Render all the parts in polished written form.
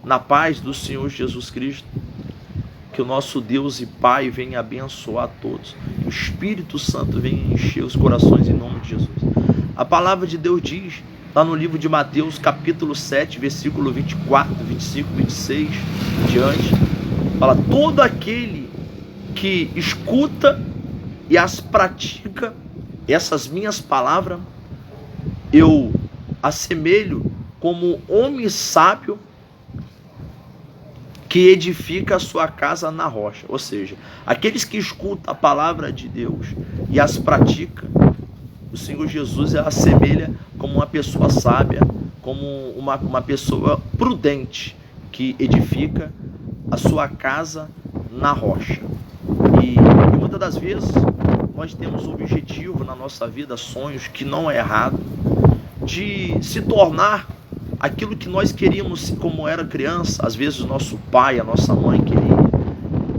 na paz do Senhor Jesus Cristo. Que o nosso Deus e Pai venha abençoar todos. Que o Espírito Santo venha encher os corações em nome de Jesus. A palavra de Deus diz, lá no livro de Mateus, capítulo 7, versículo 24, 25, 26, diante, fala: todo aquele que escuta e as pratica, essas minhas palavras, eu assemelho como homem sábio que edifica a sua casa na rocha. Ou seja, aqueles que escutam a palavra de Deus e as praticam, o Senhor Jesus assemelha como uma pessoa sábia, como uma pessoa prudente que edifica a sua casa na rocha. E muitas das vezes nós temos um objetivo na nossa vida, sonhos, que não é errado, de se tornar aquilo que nós queríamos como era criança. Às vezes o nosso pai, a nossa mãe queria.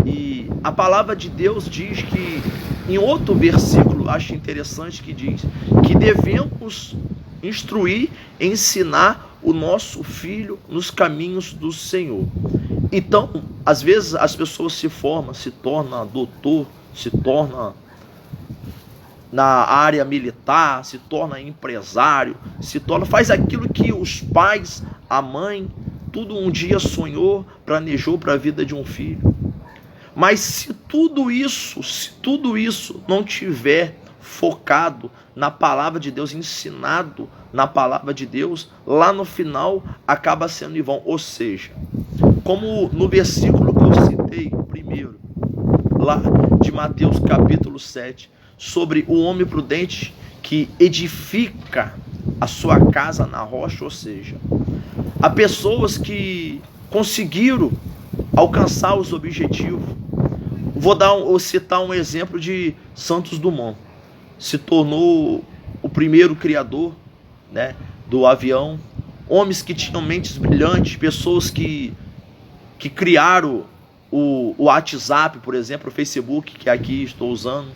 E a palavra de Deus diz que, em outro versículo, acho interessante, que diz que devemos instruir, ensinar o nosso filho nos caminhos do Senhor. Então, às vezes as pessoas se formam, se tornam doutor, se tornam na área militar, se torna empresário, faz aquilo que os pais, a mãe, tudo um dia sonhou, planejou para a vida de um filho. Mas se tudo isso não tiver focado na palavra de Deus, ensinado na palavra de Deus, lá no final acaba sendo em vão. Ou seja, como no versículo que eu citei primeiro, lá de Mateus capítulo 7, sobre o homem prudente que edifica a sua casa na rocha. Ou seja, há pessoas que conseguiram alcançar os objetivos. Vou citar um exemplo de Santos Dumont. Se tornou o primeiro criador, né, do avião. Homens que tinham mentes brilhantes, pessoas que criaram o WhatsApp, por exemplo, o Facebook, que aqui estou usando.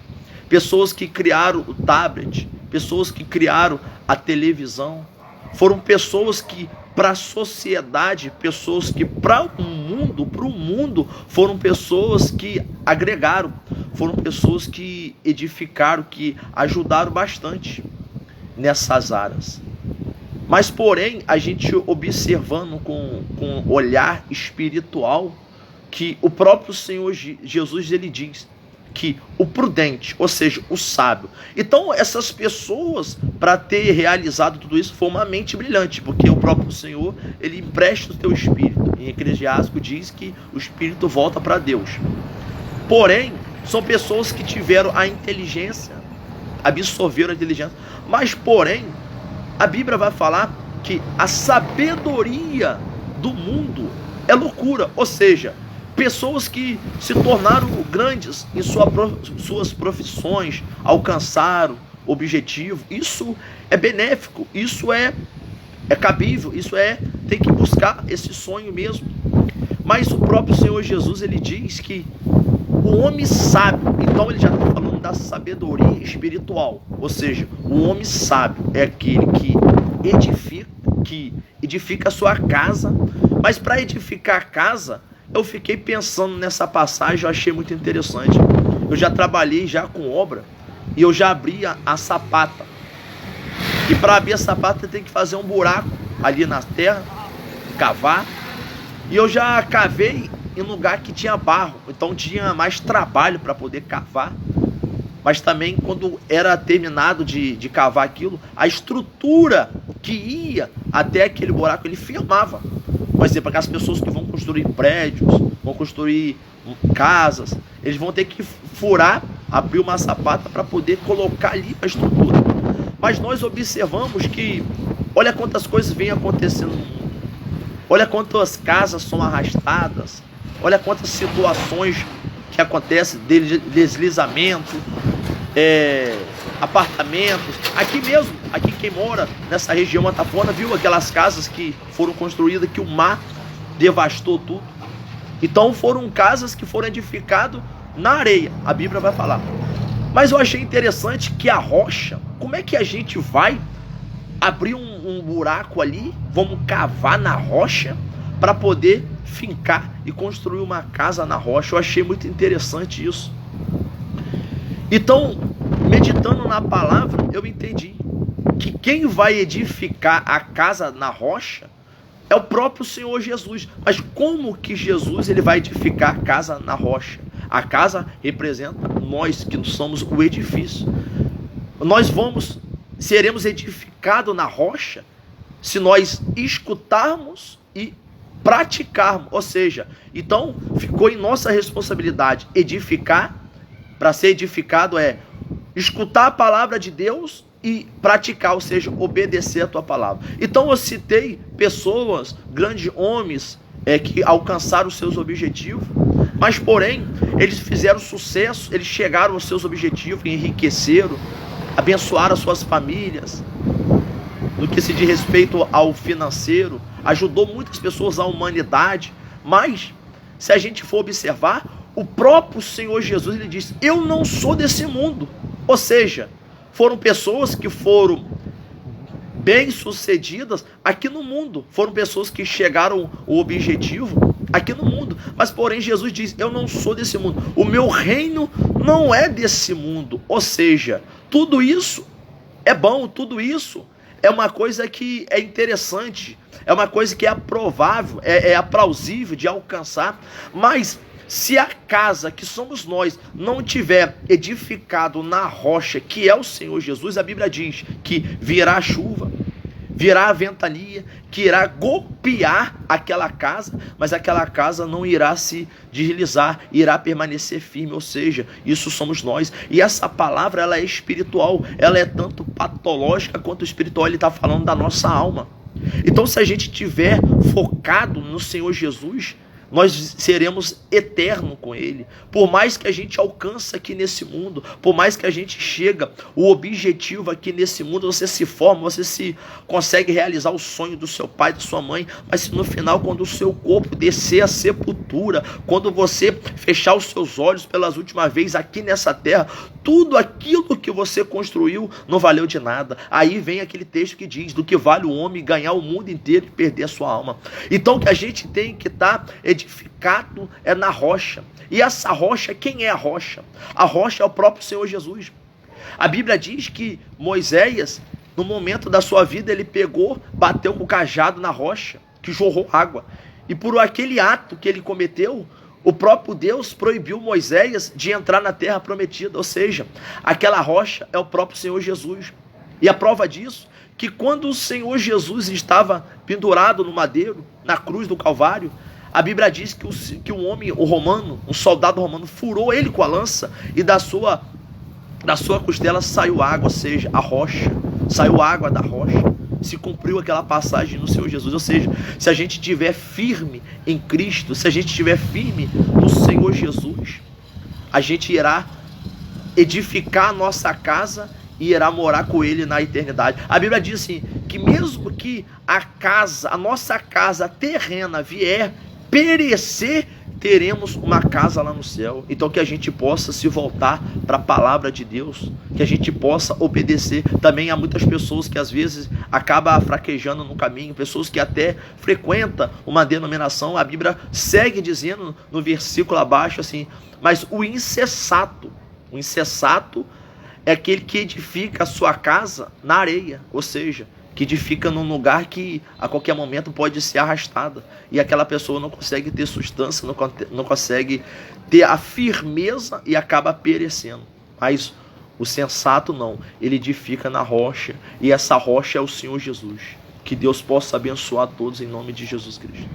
Pessoas que criaram o tablet, pessoas que criaram a televisão. Foram pessoas que, para a sociedade, pessoas que para o mundo, foram pessoas que agregaram, foram pessoas que edificaram, que ajudaram bastante nessas áreas. Mas, porém, a gente observando com olhar espiritual, que o próprio Senhor Jesus, ele diz que o prudente, ou seja, o sábio. Então, essas pessoas, para ter realizado tudo isso, foi uma mente brilhante, porque o próprio Senhor, ele empresta o teu espírito. Em Eclesiástico diz que o espírito volta para Deus. Porém, são pessoas que tiveram a inteligência, absorveram a inteligência. Mas, porém, a Bíblia vai falar que a sabedoria do mundo é loucura. Ou seja, pessoas que se tornaram grandes em suas profissões, alcançaram objetivo. Isso é benéfico, isso é cabível, tem que buscar esse sonho mesmo. Mas o próprio Senhor Jesus, ele diz que o homem sábio, então ele já está falando da sabedoria espiritual. Ou seja, o homem sábio é aquele que edifica a sua casa. Mas para edificar a casa, eu fiquei pensando nessa passagem, eu achei muito interessante. Eu já trabalhei já com obra e eu já abri a sapata. E para abrir a sapata tem que fazer um buraco ali na terra, cavar. E eu já cavei em lugar que tinha barro, então tinha mais trabalho para poder cavar. Mas também, quando era terminado de cavar aquilo, a estrutura que ia até aquele buraco, ele firmava. Por exemplo, aquelas pessoas que vão construir prédios, vão construir casas, eles vão ter que furar, abrir uma sapata para poder colocar ali a estrutura. Mas nós observamos que, olha quantas coisas vêm acontecendo no mundo. Olha quantas casas são arrastadas. Olha quantas situações que acontecem, deslizamento, apartamentos. Aqui mesmo, aqui quem mora nessa região Atafona viu aquelas casas que foram construídas, que o mar devastou tudo. Então foram casas que foram edificadas na areia, a Bíblia vai falar. Mas eu achei interessante que a rocha, como é que a gente vai abrir um buraco ali, vamos cavar na rocha para poder fincar e construir uma casa na rocha. Eu achei muito interessante isso. Então, meditando na palavra, eu entendi que quem vai edificar a casa na rocha é o próprio Senhor Jesus. Mas como que Jesus ele vai edificar a casa na rocha? A casa representa nós que somos o edifício. Nós seremos edificados na rocha se nós escutarmos e praticarmos. Ou seja, então ficou em nossa responsabilidade edificar. Para ser edificado é escutar a palavra de Deus e praticar, ou seja, obedecer a tua palavra. Então eu citei pessoas, grandes homens, que alcançaram os seus objetivos, mas porém, eles fizeram sucesso, eles chegaram aos seus objetivos, enriqueceram, abençoaram as suas famílias, no que se diz respeito ao financeiro, ajudou muitas pessoas, à humanidade. Mas, se a gente for observar, o próprio Senhor Jesus, ele disse, eu não sou desse mundo. Ou seja, foram pessoas que foram bem-sucedidas aqui no mundo. Foram pessoas que chegaram ao objetivo aqui no mundo. Mas, porém, Jesus diz, eu não sou desse mundo. O meu reino não é desse mundo. Ou seja, tudo isso é bom, tudo isso é uma coisa que é interessante, é uma coisa que é aprovável, é aplausível de alcançar, mas se a casa que somos nós não tiver edificado na rocha, que é o Senhor Jesus, a Bíblia diz que virá a chuva, virá a ventania, que irá golpear aquela casa, mas aquela casa não irá se deslizar, irá permanecer firme, ou seja, isso somos nós. E essa palavra, ela é espiritual, ela é tanto patológica quanto espiritual, ele está falando da nossa alma. Então, se a gente estiver focado no Senhor Jesus, nós seremos eternos com Ele. Por mais que a gente alcance aqui nesse mundo, por mais que a gente chega, o objetivo aqui nesse mundo, você se forma, você se consegue realizar o sonho do seu pai, da sua mãe, mas se no final, quando o seu corpo descer a sepultura, quando você fechar os seus olhos pelas últimas vezes aqui nessa terra, tudo aquilo que você construiu não valeu de nada. Aí vem aquele texto que diz, do que vale o homem ganhar o mundo inteiro e perder a sua alma. Então, que a gente tem que estar edificado é na rocha. E essa rocha, quem é a rocha? A rocha é o próprio Senhor Jesus. A Bíblia diz que Moisés, no momento da sua vida, ele pegou, bateu com o cajado na rocha, que jorrou água. E por aquele ato que ele cometeu, o próprio Deus proibiu Moisés de entrar na terra prometida. Ou seja, aquela rocha é o próprio Senhor Jesus. E a prova disso, que quando o Senhor Jesus estava pendurado no madeiro, na cruz do Calvário, a Bíblia diz que um homem, um soldado romano, furou ele com a lança e da sua costela saiu água, ou seja, a rocha, saiu água da rocha. Se cumpriu aquela passagem no Senhor Jesus. Ou seja, se a gente estiver firme em Cristo, se a gente estiver firme no Senhor Jesus, a gente irá edificar a nossa casa e irá morar com Ele na eternidade. A Bíblia diz assim, que mesmo que a nossa casa terrena vier perecer, teremos uma casa lá no céu. Então que a gente possa se voltar para a palavra de Deus, que a gente possa obedecer. Também há muitas pessoas que às vezes acabam fraquejando no caminho, pessoas que até frequentam uma denominação. A Bíblia segue dizendo no versículo abaixo assim, mas o insensato é aquele que edifica a sua casa na areia, ou seja, que edifica num lugar que a qualquer momento pode ser arrastada, e aquela pessoa não consegue ter substância, não consegue ter a firmeza e acaba perecendo. Mas o sensato não, ele edifica na rocha, e essa rocha é o Senhor Jesus. Que Deus possa abençoar todos em nome de Jesus Cristo.